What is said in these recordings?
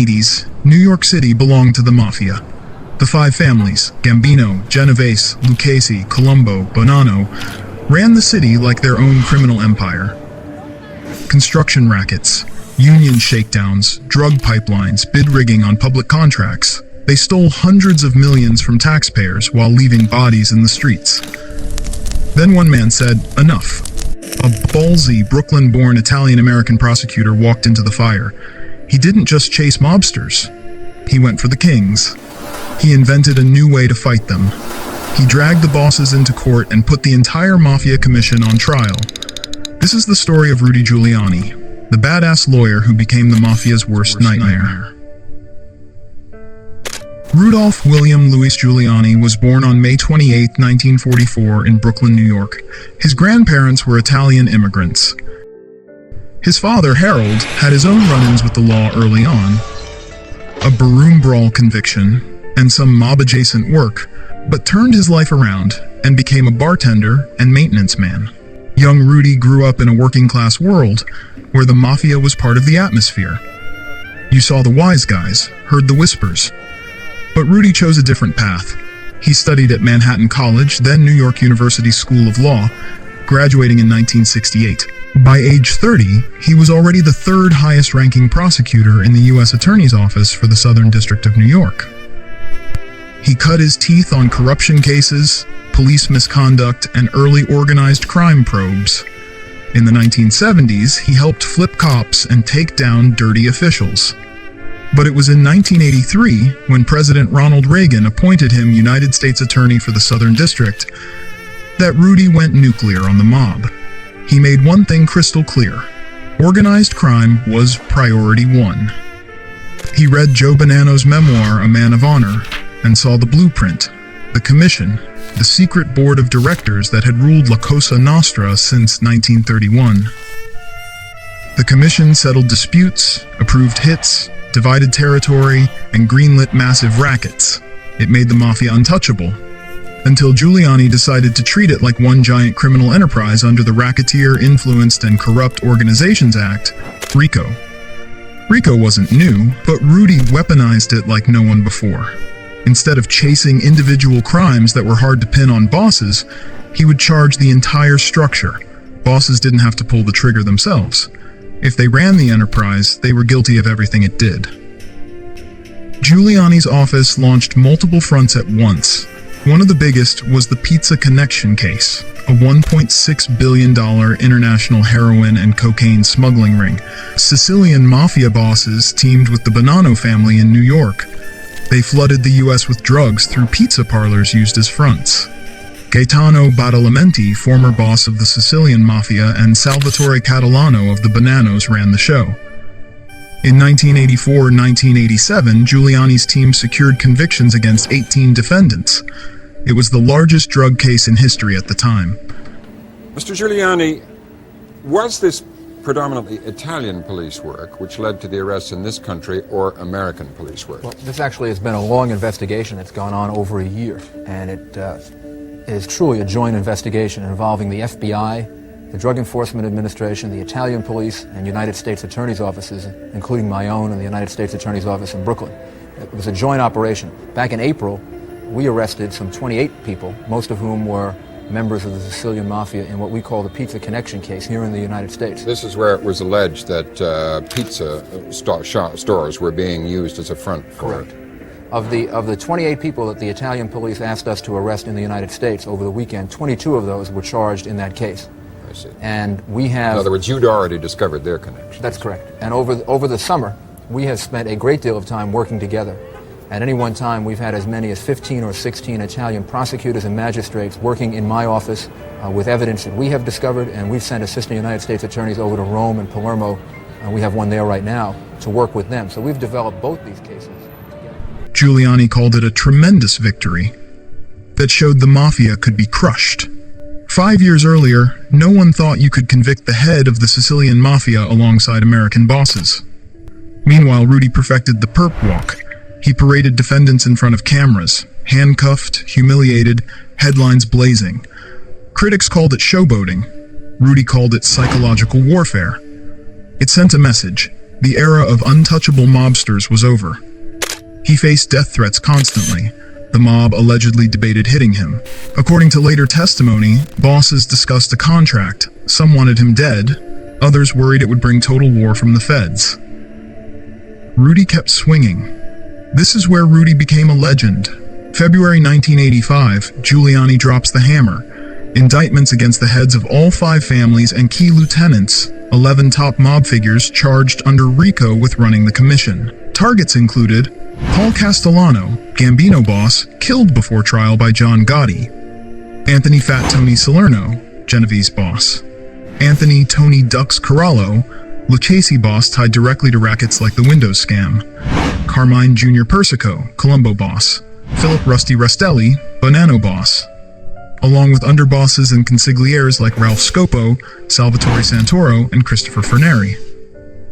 1980s, New York City belonged to the Mafia. The five families, Gambino, Genovese, Lucchese, Colombo, Bonanno, ran the city like their own criminal empire. Construction rackets, union shakedowns, drug pipelines, bid rigging on public contracts. They stole hundreds of millions from taxpayers while leaving bodies in the streets. Then one man said, "Enough." A ballsy, Brooklyn-born Italian-American prosecutor walked into the fire. He didn't just chase mobsters. He went for the kings. He invented a new way to fight them. He dragged the bosses into court and put the entire Mafia Commission on trial. This is the story of Rudy Giuliani, the badass lawyer who became the Mafia's worst nightmare. Rudolph William Louis Giuliani was born on May 28, 1944 in Brooklyn, New York. His grandparents were Italian immigrants. His father, Harold, had his own run-ins with the law early on, a barroom brawl conviction, and some mob-adjacent work, but turned his life around and became a bartender and maintenance man. Young Rudy grew up in a working-class world where the Mafia was part of the atmosphere. You saw the wise guys, heard the whispers. But Rudy chose a different path. He studied at Manhattan College, then New York University School of Law, graduating in 1968. By age 30, he was already the third highest-ranking prosecutor in the U.S. Attorney's Office for the Southern District of New York. He cut his teeth on corruption cases, police misconduct, and early organized crime probes. In the 1970s, he helped flip cops and take down dirty officials. But it was in 1983, when President Ronald Reagan appointed him United States Attorney for the Southern District, that Rudy went nuclear on the mob. He made one thing crystal clear: organized crime was priority one. He read Joe Bonanno's memoir, A Man of Honor, and saw the blueprint, the commission, the secret board of directors that had ruled La Cosa Nostra since 1931. The commission settled disputes, approved hits, divided territory, and greenlit massive rackets. It made the Mafia untouchable, until Giuliani decided to treat it like one giant criminal enterprise under the Racketeer Influenced and Corrupt Organizations Act, RICO. RICO wasn't new, but Rudy weaponized it like no one before. Instead of chasing individual crimes that were hard to pin on bosses, he would charge the entire structure. Bosses didn't have to pull the trigger themselves. If they ran the enterprise, they were guilty of everything it did. Giuliani's office launched multiple fronts at once. One of the biggest was the Pizza Connection case, a $1.6 billion international heroin and cocaine smuggling ring. Sicilian mafia bosses teamed with the Bonanno family in New York. They flooded the U.S. with drugs through pizza parlors used as fronts. Gaetano Badalamenti, former boss of the Sicilian Mafia, and Salvatore Catalano of the Bonannos ran the show. In 1984-1987, Giuliani's team secured convictions against 18 defendants. It was the largest drug case in history at the time. Mr. Giuliani, was this predominantly Italian police work which led to the arrests in this country, or American police work? Well, this actually has been a long investigation. It's gone on over a year, and it is truly a joint investigation involving the FBI, the Drug Enforcement Administration, the Italian police, and United States Attorney's offices, including my own and the United States Attorney's office in Brooklyn. It was a joint operation. Back in April, we arrested some 28 people, most of whom were members of the Sicilian Mafia in what we call the Pizza Connection case here in the United States. This is where it was alleged that pizza stores were being used as a front for Correct. Of the 28 people that the Italian police asked us to arrest in the United States over the weekend, 22 of those were charged in that case. I see. And we have... In other words, you'd already discovered their connection. That's correct. And over the summer, we have spent a great deal of time working together. At any one time, we've had as many as 15 or 16 Italian prosecutors and magistrates working in my office with evidence that we have discovered, and we've sent assistant United States attorneys over to Rome and Palermo, and we have one there right now, to work with them. So we've developed both these cases. Giuliani called it a tremendous victory that showed the Mafia could be crushed. 5 years earlier, no one thought you could convict the head of the Sicilian Mafia alongside American bosses. Meanwhile, Rudy perfected the perp walk. He paraded defendants in front of cameras, handcuffed, humiliated, headlines blazing. Critics called it showboating. Rudy called it psychological warfare. It sent a message. The era of untouchable mobsters was over. He faced death threats constantly. The mob allegedly debated hitting him. According to later testimony, bosses discussed a contract. Some wanted him dead, others worried it would bring total war from the feds. Rudy kept swinging. This is where Rudy became a legend. February 1985, Giuliani drops the hammer. Indictments against the heads of all 5 families and key lieutenants, 11 top mob figures charged under RICO with running the commission. Targets included Paul Castellano, Gambino boss, killed before trial by John Gotti; Anthony Fat Tony Salerno, Genovese boss; Anthony Tony Ducks Corallo, Lucchese boss tied directly to rackets like the Windows scam; Carmine Jr. Persico, Colombo boss; Philip Rusty Restelli, Bonanno boss, along with underbosses and consiglières like Ralph Scopo, Salvatore Santoro, and Christopher Furnari.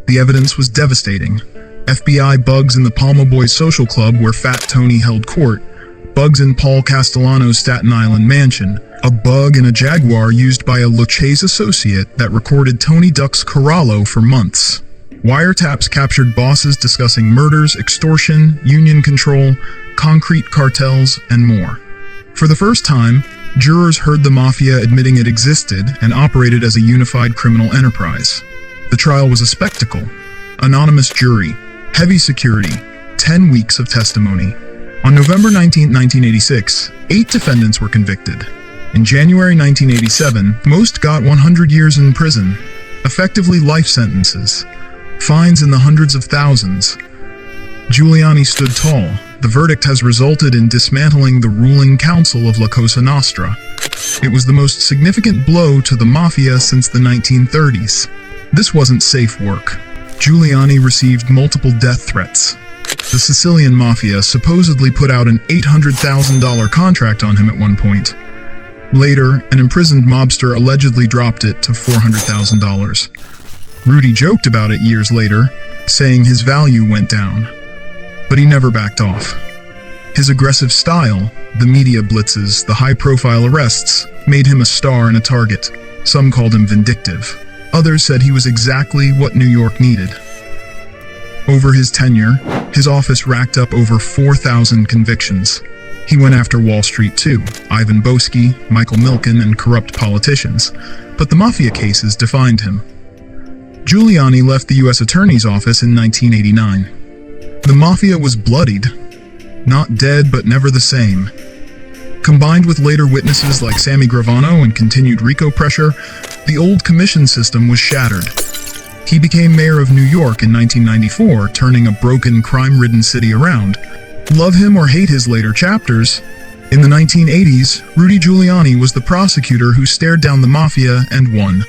The evidence was devastating. FBI bugs in the Palma Boys social club where Fat Tony held court, bugs in Paul Castellano's Staten Island mansion, a bug in a Jaguar used by a Lucchese associate that recorded Tony Ducks Corallo for months. Wiretaps captured bosses discussing murders, extortion, union control, concrete cartels, and more. For the first time, jurors heard the mafia admitting it existed and operated as a unified criminal enterprise. The trial was a spectacle. Anonymous jury, heavy security, 10 weeks of testimony. On November 19, 1986, 8 defendants were convicted. In January 1987, most got 100 years in prison, effectively life sentences, fines in the hundreds of thousands. Giuliani stood tall. The verdict has resulted in dismantling the ruling council of Cosa Nostra. It was the most significant blow to the mafia since the 1930s. This wasn't safe work. Giuliani received multiple death threats. The Sicilian mafia supposedly put out an $800,000 contract on him at one point. Later, an imprisoned mobster allegedly dropped it to $400,000. Rudy joked about it years later, saying his value went down. But he never backed off. His aggressive style, the media blitzes, the high-profile arrests, made him a star and a target. Some called him vindictive. Others said he was exactly what New York needed. Over his tenure, his office racked up over 4,000 convictions. He went after Wall Street too, Ivan Boesky, Michael Milken, and corrupt politicians. But the mafia cases defined him. Giuliani left the U.S. Attorney's Office in 1989. The mafia was bloodied. Not dead, but never the same. Combined with later witnesses like Sammy Gravano and continued RICO pressure, the old commission system was shattered. He became mayor of New York in 1994, turning a broken, crime-ridden city around. Love him or hate his later chapters, in the 1980s, Rudy Giuliani was the prosecutor who stared down the mafia and won.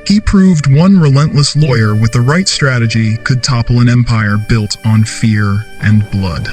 He proved one relentless lawyer with the right strategy could topple an empire built on fear and blood.